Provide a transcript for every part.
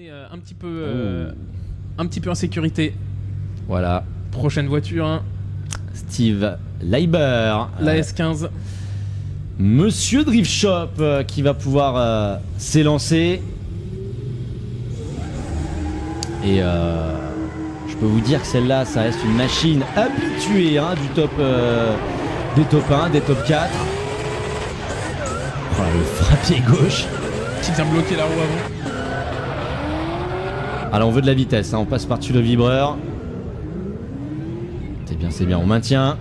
On est un petit peu en sécurité. Voilà. Prochaine voiture, hein. Steve Leiber. La S15. Monsieur Drift Shop qui va pouvoir s'élancer. Et je peux vous dire que celle-là, ça reste une machine habituée du top, des top 1, des top 4. Oh, le frappier gauche. Qui vient bloquer la roue avant. Alors on veut de la vitesse, on passe par-dessus le vibreur. C'est bien, on maintient.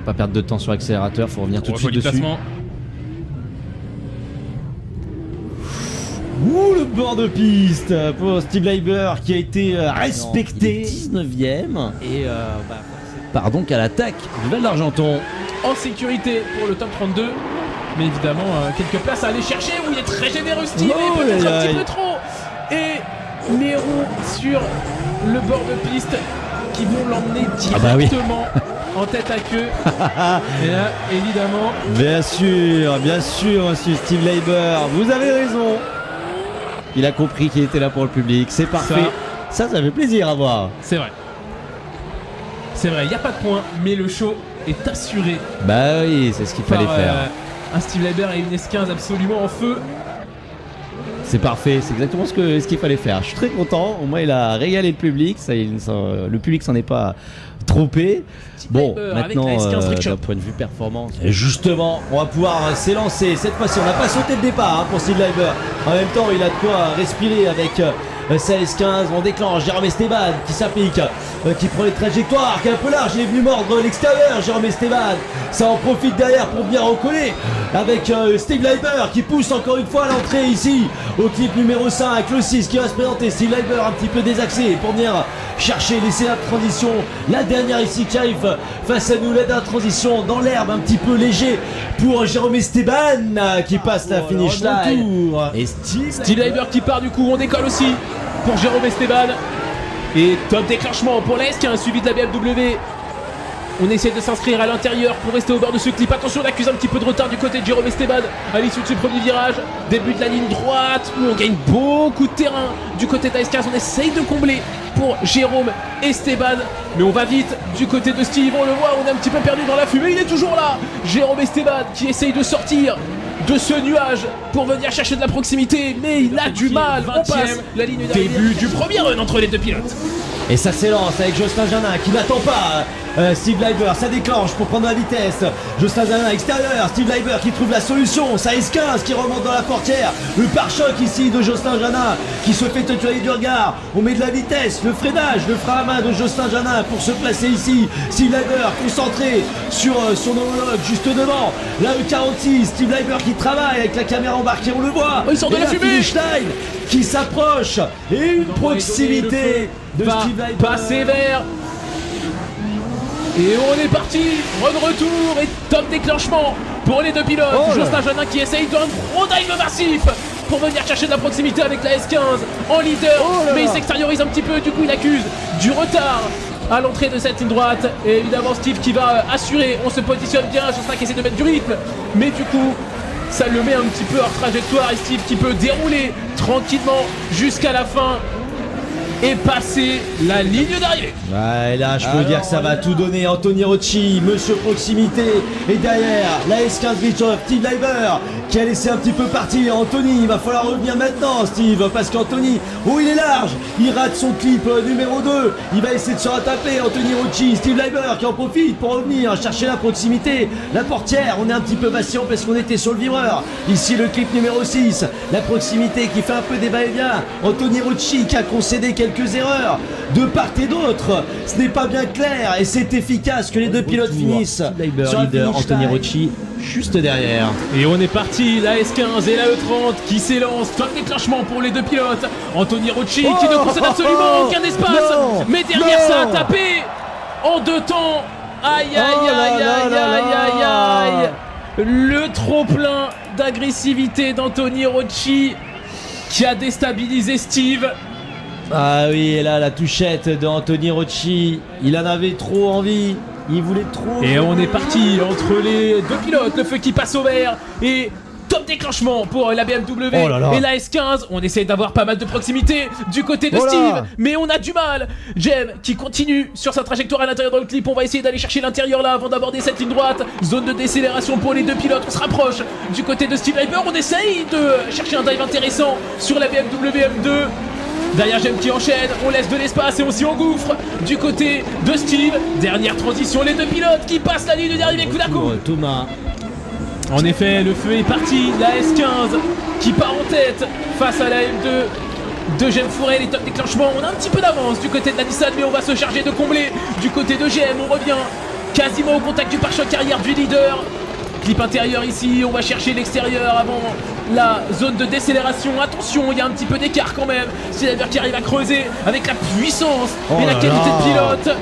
Pas perdre de temps sur l'accélérateur, faut revenir tout de suite dessus. Placement. Ouh, le bord de piste pour Steve Leiber qui a été respecté. 19ème. Et part donc à l'attaque du Val d'Argenton. En sécurité pour le top 32. Mais évidemment, quelques places à aller chercher où il est très généreux Steve. Et peut-être un petit peu trop. Et les roues sur le bord de piste qui vont l'emmener directement en tête à queue. Et là, évidemment. Bien sûr, monsieur Steve Leiber, vous avez raison. Il a compris qu'il était là pour le public, c'est parfait. Ça fait plaisir à voir. C'est vrai, il n'y a pas de point, mais le show est assuré. Bah oui, c'est ce qu'il fallait faire. Un Steve Leiber et une S15 absolument en feu. C'est parfait, c'est exactement ce qu'il fallait faire. Je suis très content, au moins il a régalé le public, le public s'en est pas trompé. Bon, maintenant, d'un point de vue performance, justement, on va pouvoir s'élancer. Cette fois-ci, on n'a pas sauté le départ pour Steve Leiber. En même temps, il a de quoi respirer avec sa S15. On déclenche Jérôme Esteban qui s'applique, qui prend les trajectoires, qui est un peu large. Il est venu mordre l'extérieur, Jérôme Esteban. Ça en profite derrière pour bien recoller avec Steve Leiber qui pousse encore une fois à l'entrée ici au clip numéro 5, le 6 qui va se présenter. Steve Leiber un petit peu désaxé pour venir chercher, laisser la transition. La dernière ici qui arrive face à nous, la dernière transition dans l'herbe, un petit peu léger pour Jérôme Esteban qui passe la finish line. Et Steve Leiber qui part du coup, on décolle aussi pour Jérôme Esteban. Et top déclenchement pour la S15 suivi de la BMW. On essaie de s'inscrire à l'intérieur pour rester au bord de ce clip. Attention, on accuse un petit peu de retard du côté de Jérôme Esteban à l'issue de ce premier virage. Début de la ligne droite où on gagne beaucoup de terrain du côté de la S15. On essaye de combler pour Jérôme Esteban. Mais on va vite du côté de Steve. On le voit, on est un petit peu perdu dans la fumée. Il est toujours là. Jérôme Esteban qui essaye de sortir de ce nuage pour venir chercher de la proximité. Mais il a du mal. On passe la ligne début du premier run entre les deux pilotes. Et ça s'élance avec Jocelyn Janin qui n'attend pas Steve Leiber, ça déclenche pour prendre la vitesse. Jocelyn Janin à l'extérieur, Steve Leiber qui trouve la solution, sa S15 qui remonte dans la portière. Le pare-choc ici de Jocelyn Janin qui se fait tutoyer du regard. On met de la vitesse, le freinage, le frein à main de Jocelyn Janin pour se placer ici. Steve Leiber concentré sur son homologue juste devant. Là le 46, Steve Leiber qui travaille avec la caméra embarquée, on le voit. Il sort de la fumée. Qui s'approche et une proximité de Steve Leiber. Pas sévère. Et on est parti, run-retour et top déclenchement pour les deux pilotes. Jocelyn Janin qui essaye d'un gros dive massif pour venir chercher de la proximité avec la S15 en leader. Mais il s'extériorise un petit peu, du coup il accuse du retard à l'entrée de cette ligne droite. Et évidemment Steve qui va assurer, on se positionne bien, Jocelyn qui essaie de mettre du rythme. Mais du coup, ça le met un petit peu hors trajectoire et Steve qui peut dérouler tranquillement jusqu'à la fin et passer la ligne d'arrivée. Ouais, là je peux dire que ça va tout donner. Anthony Rocci, monsieur proximité, et derrière la S15 Bischoff, Steve Leiber qui a laissé un petit peu partir. Anthony, il va falloir revenir maintenant Steve, parce qu'Anthony, il est large, il rate son clip numéro 2, il va essayer de se rattraper. Anthony Rocci, Steve Leiber qui en profite pour revenir chercher la proximité, la portière. On est un petit peu patient parce qu'on était sur le vibreur. Ici le clip numéro 6, la proximité qui fait un peu des va-et-vient. Anthony Rocci qui a concédé quelques erreurs de part et d'autre. Ce n'est pas bien clair et c'est efficace que les deux pilotes finissent sur leader. Anthony Rocci juste derrière. Et on est parti, la S15 et la E30 qui s'élance. Top déclenchement pour les deux pilotes. Anthony Rocci qui ne concède absolument aucun espace. Mais derrière ça a tapé en deux temps. Aïe aïe aïe aïe aïe aïe. Le trop plein d'agressivité d'Anthony Rocci qui a déstabilisé Steve. Ah oui, et là la touchette de Anthony Rocci, il en avait trop envie, il voulait trop. Et on est parti entre les deux pilotes, le feu qui passe au vert et top déclenchement pour la BMW et la S15. On essaie d'avoir pas mal de proximité du côté de Steve, mais on a du mal. Jem qui continue sur sa trajectoire à l'intérieur dans le clip. On va essayer d'aller chercher l'intérieur là avant d'aborder cette ligne droite. Zone de décélération pour les deux pilotes. On se rapproche du côté de Steve Leiber. On essaye de chercher un dive intéressant sur la BMW M2. Derrière Jem qui enchaîne, on laisse de l'espace et on s'y engouffre du côté de Steve. Dernière transition, les deux pilotes qui passent la ligne d'arrivée coup à coup. Thomas. En effet, le feu est parti. La S15 qui part en tête face à la M2 de Jem Fourel. Les top déclenchements, on a un petit peu d'avance du côté de la Nissan, mais on va se charger de combler du côté de Jem. On revient quasiment au contact du pare-choc arrière du leader. Clip intérieur ici, on va chercher l'extérieur avant la zone de décélération. Attention, il y a un petit peu d'écart quand même. Steve qui arrive à creuser avec la puissance et la qualité de pilote.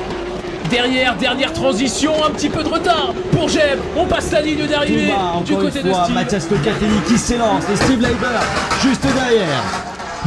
Derrière, dernière transition, un petit peu de retard pour Jem. On passe la ligne d'arrivée du côté de Steve. Mathias Locatelli qui s'élance et Steve Leiber juste derrière.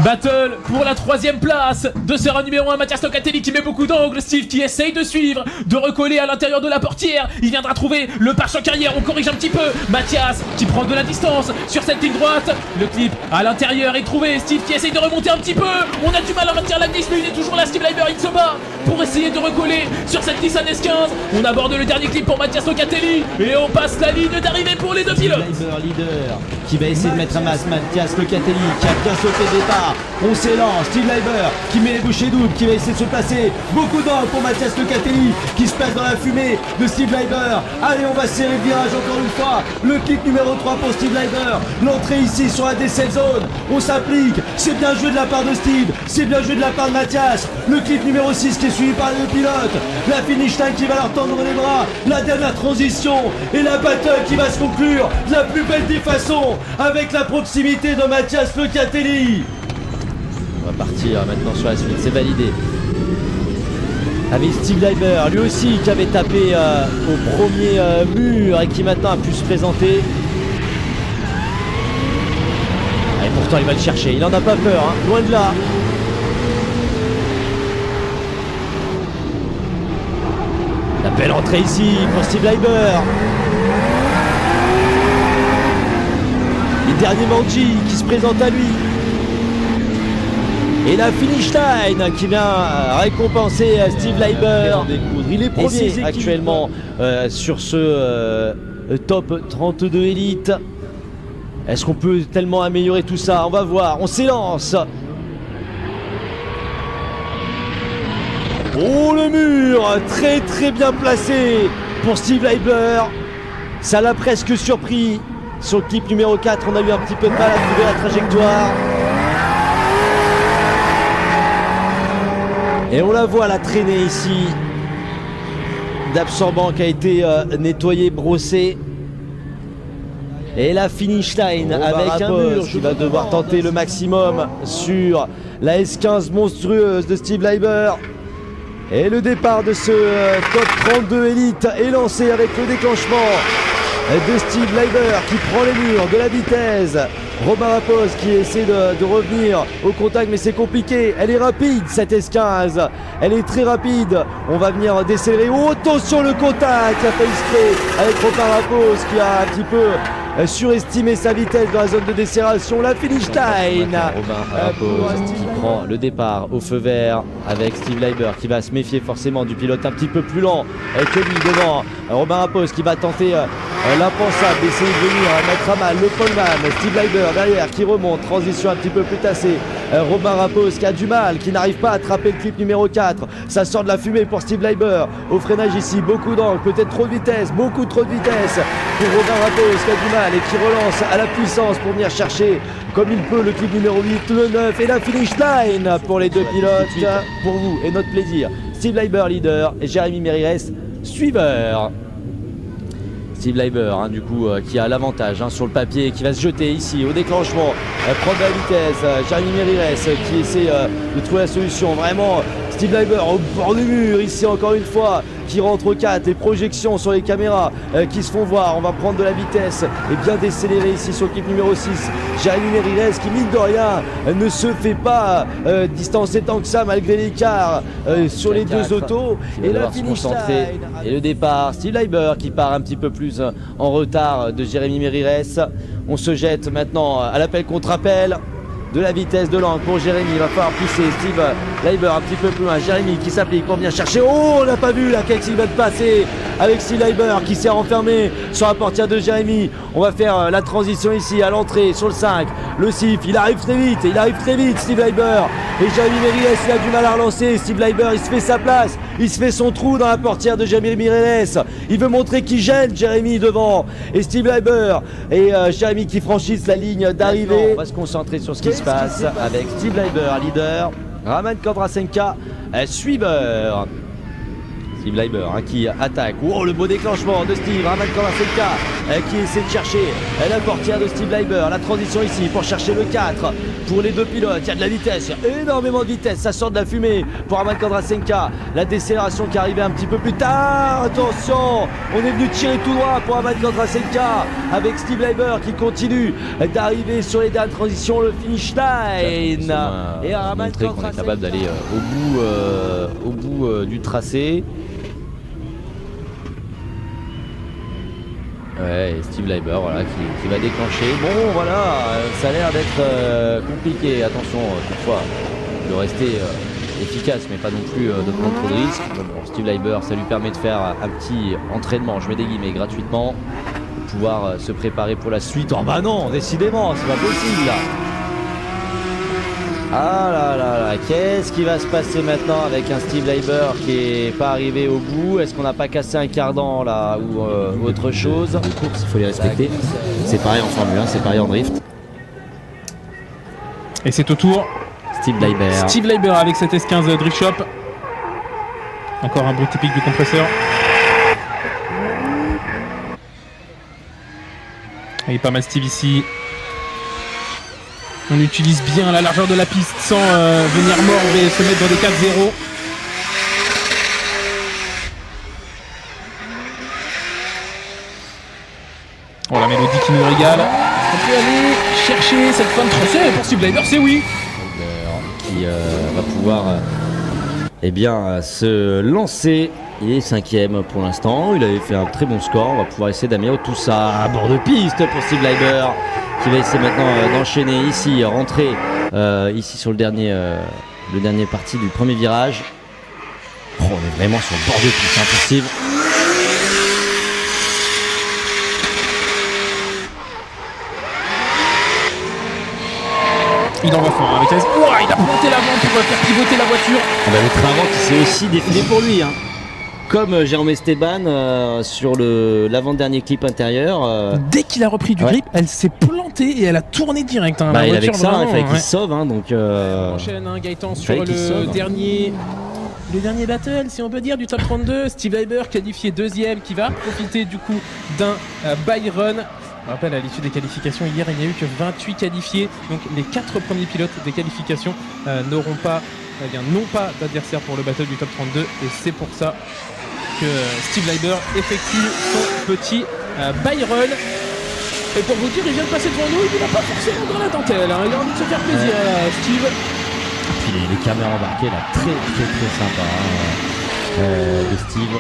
Battle pour la 3ème place de ce run numéro 1. Mathias Locatelli qui met beaucoup d'angles. Steve qui essaye de suivre, de recoller à l'intérieur de la portière. Il viendra trouver le pare-choc arrière. On corrige un petit peu. Mathias qui prend de la distance sur cette ligne droite. Le clip à l'intérieur est trouvé. Steve qui essaye de remonter un petit peu. On a du mal à maintenir la glisse, mais il est toujours là. Steve Leiber, il se bat pour essayer de recoller sur cette Nissan S15. On aborde le dernier clip pour Mathias Locatelli et on passe la ligne d'arrivée pour les deux pilotes. Steve Leiber, leader, qui va essayer de mettre un masque. Mathias Locatelli qui a bien sauté le départ. On s'élance, Steve Leiber qui met les bouchées doubles, qui va essayer de se placer. Beaucoup d'angles pour Mathias Locatelli qui se place dans la fumée de Steve Leiber. Allez, on va serrer le virage encore une fois. Le clip numéro 3 pour Steve Leiber. L'entrée ici sur la décel zone. On s'applique. C'est bien joué de la part de Steve. C'est bien joué de la part de Mathias. Le clip numéro 6 qui est suivi par les deux pilotes. La finish line qui va leur tendre les bras. La dernière transition et la battle qui va se conclure de la plus belle des façons avec la proximité de Mathias Locatelli. On va partir maintenant sur la suite, c'est validé. Avec Steve Leiber, lui aussi qui avait tapé au premier mur et qui maintenant a pu se présenter. Et pourtant il va le chercher, il en a pas peur, hein, loin de là. La belle entrée ici pour Steve Leiber. Et dernier Manji qui se présente à lui. Et la finish line qui vient récompenser Steve Leiber. Il est premier actuellement sur ce top 32 élite. Est-ce qu'on peut tellement améliorer tout ça? On va voir, on s'élance. Oh, le mur, très très bien placé pour Steve Leiber. Ça l'a presque surpris. Sur le clip numéro 4, on a eu un petit peu de mal à trouver la trajectoire. Et on la voit la traîner ici d'absorbant qui a été nettoyé, brossé. Et la finish line avec un mur qui va devoir tenter le maximum sur la S15 monstrueuse de Steve Leiber. Et le départ de ce top 32 élite est lancé avec le déclenchement de Steve Leiber qui prend les murs de la vitesse. Robin Rapoz qui essaie de revenir au contact, mais c'est compliqué. Elle est rapide cette S15, elle est très rapide. On va venir décélérer. Oh, attention, le contact a failli se créer avec Robin Rapoz qui a un petit peu surestimé sa vitesse dans la zone de décélération. La finish line. Robin Rapoz qui prend le départ au feu vert avec Steve Leiber qui va se méfier forcément du pilote un petit peu plus lent que lui devant. Robin Rapoz qui va tenter l'impensable, d'essayer de venir mettre à mal le poleman. Steve Leiber derrière qui remonte, transition un petit peu plus tassée. Robin Rapoz qui a du mal, qui n'arrive pas à attraper le clip numéro 4. Ça sort de la fumée pour Steve Leiber. Au freinage ici, beaucoup d'angle, peut-être trop de vitesse, beaucoup trop de vitesse pour Robin Rapoz qui a du mal et qui relance à la puissance pour venir chercher comme il peut le clip numéro 8, le 9 et la finish line pour les deux pilotes. Pour vous et notre plaisir, Steve Leiber leader et Jérémy Mérires suiveur. Steve Leiber, du coup, qui a l'avantage sur le papier, qui va se jeter ici au déclenchement, prendre la vitesse. Jérémy Mérires qui essaie de trouver la solution. Vraiment, Steve Leiber au bord du mur, ici encore une fois, qui rentre au 4. Les projections sur les caméras qui se font voir. On va prendre de la vitesse et bien décélérer ici sur le clip numéro 6. Jérémy Mérires qui, mine de rien, ne se fait pas distancer tant que ça malgré l'écart sur les deux autos. Et la finish line. Et le départ, Steve Leiber qui part un petit peu plus en retard de Jérémy Mérires. On se jette maintenant à l'appel contre appel. De la vitesse de langue pour Jérémy, il va falloir pousser Steve Leiber un petit peu plus loin. Jérémy qui s'applique pour venir chercher. Oh, on n'a pas vu là qu'il va passer avec Steve Leiber qui s'est renfermé sur la portière de Jérémy. On va faire la transition ici à l'entrée sur le 5. Le Sif, il arrive très vite, Steve Leiber. Et Jérémy Mériles, il a du mal à relancer. Steve Leiber, il se fait sa place, il se fait son trou dans la portière de Jérémy Mériles. Il veut montrer qu'il gêne Jérémy devant. Et Steve Leiber et Jérémy qui franchissent la ligne d'arrivée. On va se concentrer sur ce qui se passe avec Steve Leiber, leader, Roman Kondrasenka, suiveur. Steve Leiber qui attaque. Oh, le beau déclenchement de Steve. Roman Kondrasenka qui essaie de chercher la portière de Steve Leiber. La transition ici pour chercher le 4 pour les deux pilotes. Il y a de la vitesse, il y a énormément de vitesse. Ça sort de la fumée pour Roman Kondrasenka. La décélération qui arrivait un petit peu plus tard. Attention, on est venu tirer tout droit pour Roman Kondrasenka avec Steve Leiber qui continue d'arriver sur les dernières transitions. Le finish line. Et Roman Kondrasenka est capable d'aller au bout du tracé. Ouais, et Steve Leiber voilà, qui va déclencher. Bon voilà, ça a l'air d'être compliqué. Attention toutefois de rester efficace mais pas non plus de prendre trop de risques. Bon, Steve Leiber, ça lui permet de faire un petit entraînement, je mets des guillemets, gratuitement, pour pouvoir se préparer pour la suite. Oh bah non, décidément, c'est pas possible là. Ah là là là, qu'est-ce qui va se passer maintenant avec un Steve Leiber qui est pas arrivé au bout? Est-ce qu'on n'a pas cassé un cardan là ou autre chose? Les courses, il faut les respecter. C'est pareil en Formule 1, c'est pareil en drift. Et c'est au tour Steve Leiber avec cette S15 Drift Shop. Encore un bruit typique du compresseur. Il est pas mal Steve ici. On utilise bien la largeur de la piste sans venir mordre et se mettre dans des 4-0. Oh, la mélodie qui nous régale. On peut aller chercher cette fin de tracé pour Steve Leiber, c'est oui. Qui va pouvoir se lancer. Il est 5ème pour l'instant. Il avait fait un très bon score. On va pouvoir essayer d'améliorer tout ça à bord de piste pour Steve Leiber, qui va essayer maintenant d'enchaîner ici, rentrer ici sur le dernier parti du premier virage. Oh, on est vraiment sur le bord de piste, hein, pour Steve. Il en va fort avec AS. Oh, il a planté l'avant pour faire pivoter la voiture. Le train avant qui s'est aussi défilé pour lui, hein. Comme Jérôme Esteban sur l'avant-dernier clip intérieur. Dès qu'il a repris du grip, elle s'est plantée et elle a tourné direct. Hein, il avec ça, il fallait qu'il sauve. Donc, prochaine, Gaëtan sur le dernier battle, si on peut dire, du top 32. Steve Leiber qualifié 2ème, qui va profiter du coup d'un Byron. Je rappelle, à l'issue des qualifications, hier, il n'y a eu que 28 qualifiés. Donc les 4 premiers pilotes des qualifications n'ont pas d'adversaire pour le battle du top 32. Et c'est pour ça que Steve Leiber effectue son petit Byron. Et pour vous dire, il vient de passer devant nous, il n'a pas forcément dans la dentelle. Hein. Il a envie de se faire plaisir, Steve. Et puis les caméras embarquées, là, très très très sympa de Steve.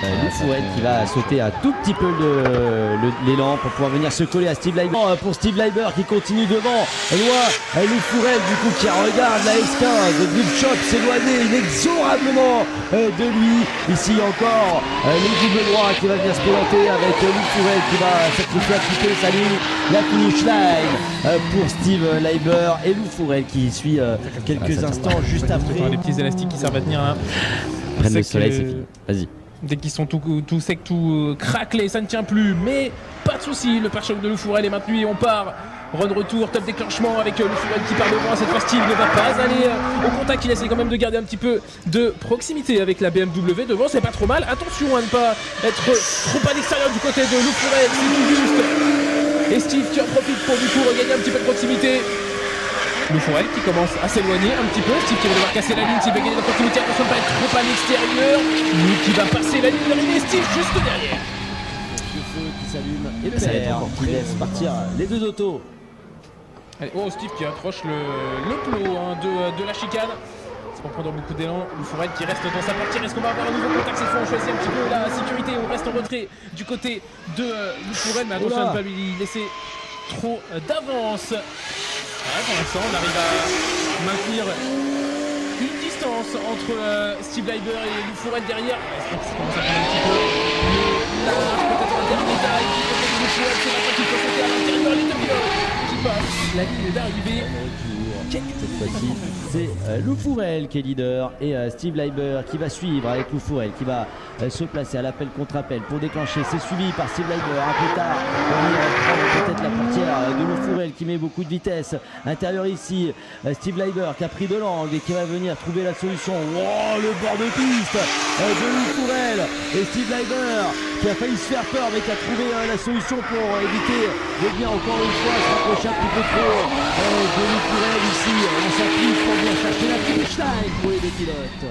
Le Fourette qui va sauter un tout petit peu l'élan pour pouvoir venir se coller à Steve Leiber. Pour Steve Leiber qui continue devant, loin, le Fourette du coup qui regarde la S15 de Drift Shop s'éloigner inexorablement de lui. Ici encore le double droit qui va venir se présenter avec le Fourette qui va sacrifier un petit peu sa ligne. La finish line pour Steve Leiber et le Fourette qui suit quelques instants juste après. Les petits élastiques qui servent à tenir là. Prenne le soleil, c'est fini. Vas-y. Dès qu'ils sont tout secs, tout craquelés, ça ne tient plus. Mais pas de souci, le pare-choc de Lefourel est maintenu et on part. Run retour, top déclenchement avec Lefourel qui part devant. Cette fois, Steve ne va pas aller au contact. Il essaie quand même de garder un petit peu de proximité avec la BMW devant. C'est pas trop mal. Attention à ne pas être trop à l'extérieur du côté de Lefourel. C'est tout juste. Et Steve qui en profite pour du coup regagner un petit peu de proximité. Lefourel qui commence à s'éloigner un petit peu. Steve qui va devoir casser la ligne. Steve va gagner la proximité. Attention de ne pas être trop à l'extérieur. Lui qui va passer la ligne d'arrivée. Steve juste derrière. Le feu qui s'allume et le père qui laisse partir les deux autos. Allez, oh, Steve qui accroche le plot de la chicane. C'est pour prendre beaucoup d'élan. Lefourel qui reste dans sa partie. Est-ce qu'on va avoir un nouveau contact? Cette fois, on choisit un petit peu la sécurité. On reste en retrait du côté de Lefourel. Mais attention à ne pas lui laisser trop d'avance. Ouais, pour l'instant, on arrive à maintenir une distance entre Steve Leiber et Lou Fourel derrière. Ça commence à prendre un petit peu le large, peut-être un dernier détail qui peut être Lou Fourel, c'est la fois qu'il faut sauter à l'intérieur, les deux pilotes qui passent la ligne d'arrivée. Cette fois-ci, c'est Lou Fourel qui est leader et Steve Leiber qui va suivre avec Lou Fourel qui va se placer à l'appel contre appel pour déclencher. C'est suivi par Steve Leiber un peu tard pour venir prendre peut-être la portière de Lou Fourel qui met beaucoup de vitesse. Intérieur ici, Steve Leiber qui a pris de l'angle et qui va venir trouver la solution. Oh, le bord de piste de Lou Fourel et Steve Leiber qui a failli se faire peur mais qui a trouvé la solution pour éviter de bien encore une fois se rapprocher un petit peu trop de Lou Fourel ici. On s'applique pour bien chercher la finish line pour les deux pilotes.